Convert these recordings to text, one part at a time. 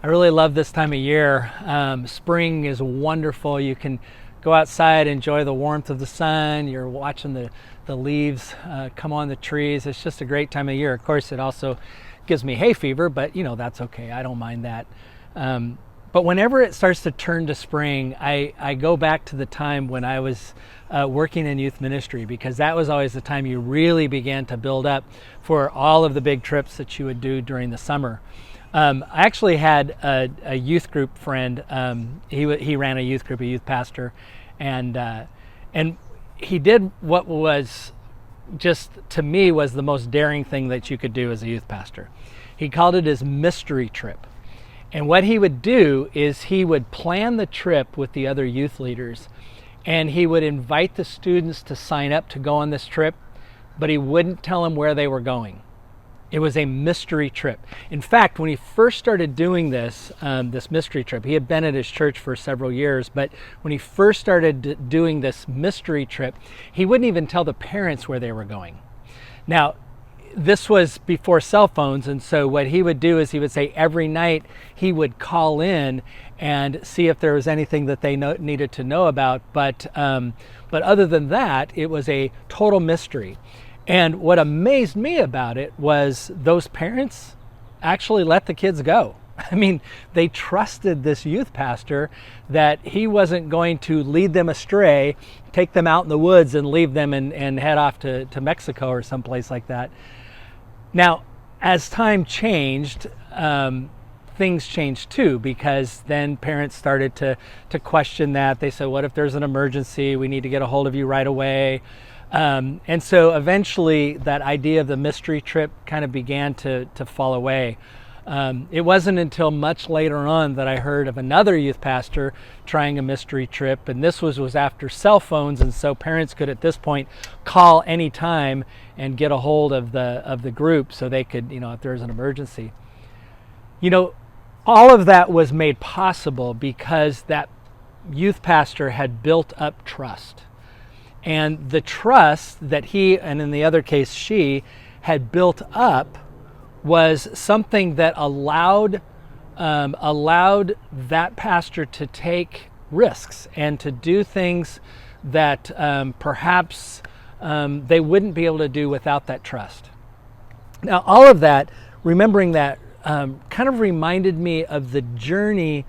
I really love this time of year. Spring is wonderful. You can go outside, enjoy the warmth of the sun. You're watching the leaves come on the trees. It's just a great time of year. Of course, it also gives me hay fever, but that's okay. I don't mind that. But whenever it starts to turn to spring, I go back to the time when I was working in youth ministry, because that was always the time you really began to build up for all of the big trips that you would do during the summer. I actually had a youth group friend. He ran a youth group, a youth pastor, and he did what was just, to me, was the most daring thing that you could do as a youth pastor. He called it his mystery trip. And what he would do is he would plan the trip with the other youth leaders, and he would invite the students to sign up to go on this trip, but he wouldn't tell them where they were going. It was a mystery trip. In fact, when he first started doing this mystery trip, he had been at his church for several years, but when he first started doing this mystery trip, he wouldn't even tell the parents where they were going. Now, this was before cell phones, and so what he would do is he would say every night he would call in and see if there was anything that they needed to know about, but other than that, it was a total mystery. And what amazed me about it was those parents actually let the kids go. I mean, they trusted this youth pastor that he wasn't going to lead them astray, take them out in the woods and leave them and head off to Mexico or someplace like that. Now, as time changed, things changed too, because then parents started to question that. They said, what if there's an emergency? We need to get a hold of you right away. And so eventually that idea of the mystery trip kind of began to fall away. It wasn't until much later on that I heard of another youth pastor trying a mystery trip, and this was after cell phones, and so parents could at this point call anytime and get a hold of the group so they could, if there was an emergency. All of that was made possible because that youth pastor had built up trust. And the trust that he, and in the other case she, had built up was something that allowed that pastor to take risks and to do things that perhaps they wouldn't be able to do without that trust. Now, all of that, remembering that, kind of reminded me of the journey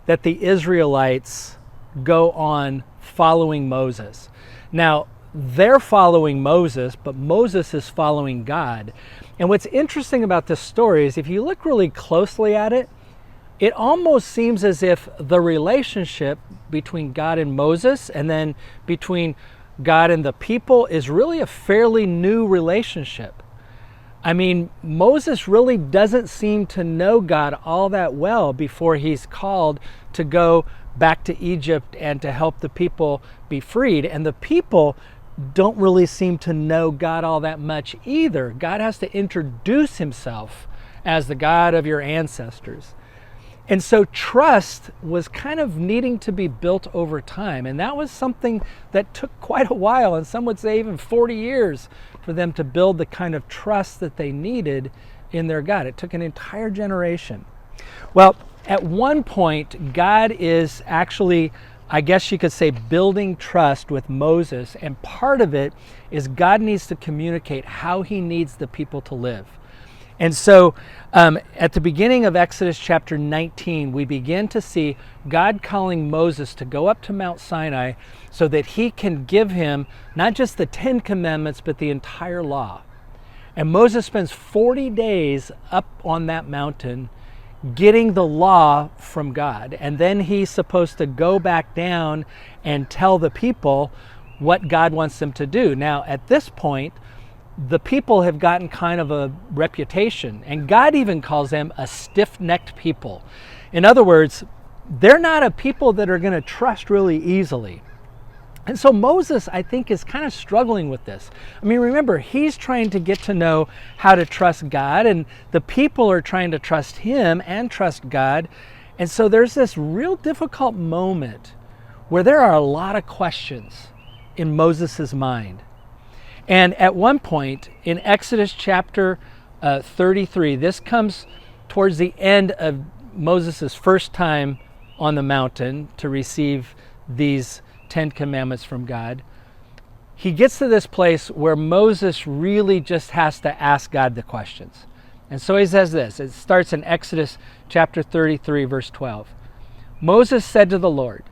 that the Israelites go on following Moses. Now, they're following Moses, but Moses is following God. And what's interesting about this story is if you look really closely at it, it almost seems as if the relationship between God and Moses and then between God and the people is really a fairly new relationship. I mean, Moses really doesn't seem to know God all that well before he's called to go back to Egypt and to help the people be freed. And the people don't really seem to know God all that much either. God has to introduce himself as the God of your ancestors. And so trust was kind of needing to be built over time. And that was something that took quite a while, and some would say even 40 years, for them to build the kind of trust that they needed in their God. It took an entire generation. Well, at one point, God is actually, I guess you could say, building trust with Moses. And part of it is God needs to communicate how he needs the people to live. And so at the beginning of Exodus chapter 19, we begin to see God calling Moses to go up to Mount Sinai so that he can give him not just the 10 commandments, but the entire law. And Moses spends 40 days up on that mountain getting the law from God. And then he's supposed to go back down and tell the people what God wants them to do. Now, at this point, the people have gotten kind of a reputation, and God even calls them a stiff-necked people. In other words, they're not a people that are going to trust really easily. And so Moses, I think, is kind of struggling with this. I mean, remember, he's trying to get to know how to trust God, and the people are trying to trust him and trust God. And so there's this real difficult moment where there are a lot of questions in Moses' mind. And at one point in Exodus chapter 33, this comes towards the end of Moses' first time on the mountain to receive these 10 commandments from God, he gets to this place where Moses really just has to ask God the questions. And so he says this. It starts in Exodus chapter 33, verse 12. Moses said to the Lord,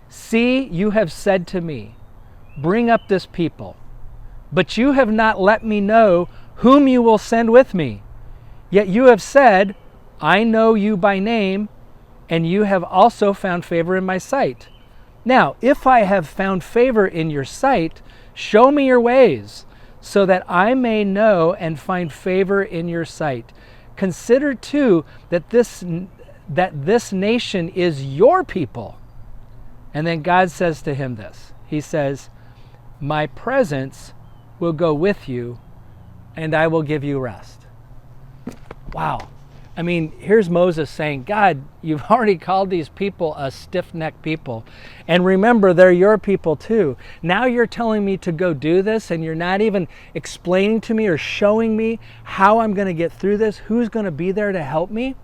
"See, you have said to me, bring up this people, but you have not let me know whom you will send with me. Yet you have said, I know you by name, and you have also found favor in my sight. Now, if I have found favor in your sight, show me your ways, so that I may know and find favor in your sight. Consider too that this nation is your people." And then God says to him this. He says, "My presence will go with you, and I will give you rest." Wow. I mean, here's Moses saying, God, you've already called these people a stiff-necked people. And remember, they're your people too. Now you're telling me to go do this, and you're not even explaining to me or showing me how I'm going to get through this, who's going to be there to help me?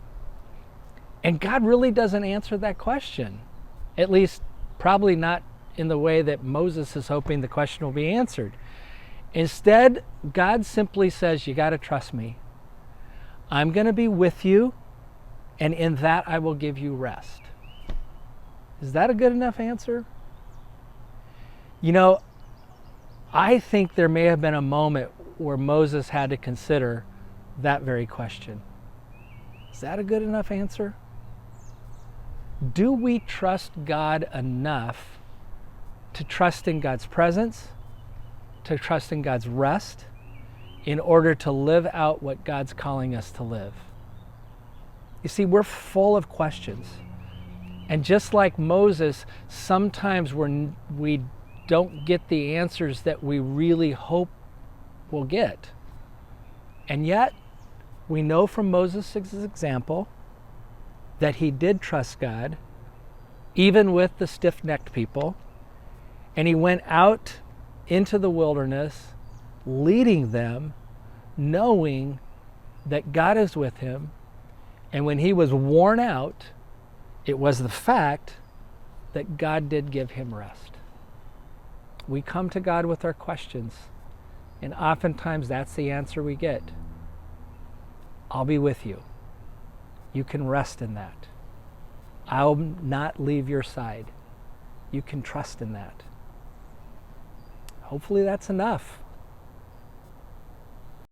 And God really doesn't answer that question. At least, probably not in the way that Moses is hoping the question will be answered. Instead, God simply says, you got to trust me. I'm going to be with you, and in that I will give you rest. Is that a good enough answer? You know, I think there may have been a moment where Moses had to consider that very question. Is that a good enough answer? Do we trust God enough to trust in God's presence, to trust in God's rest, in order to live out what God's calling us to live? You see, we're full of questions. And just like Moses, sometimes we don't get the answers that we really hope we'll get. And yet, we know from Moses' example that he did trust God, even with the stiff-necked people. And he went out into the wilderness, leading them, knowing that God is with him. And when he was worn out, it was the fact that God did give him rest. We come to God with our questions, and oftentimes that's the answer we get. I'll be with you. You can rest in that. I'll not leave your side. You can trust in that. Hopefully that's enough.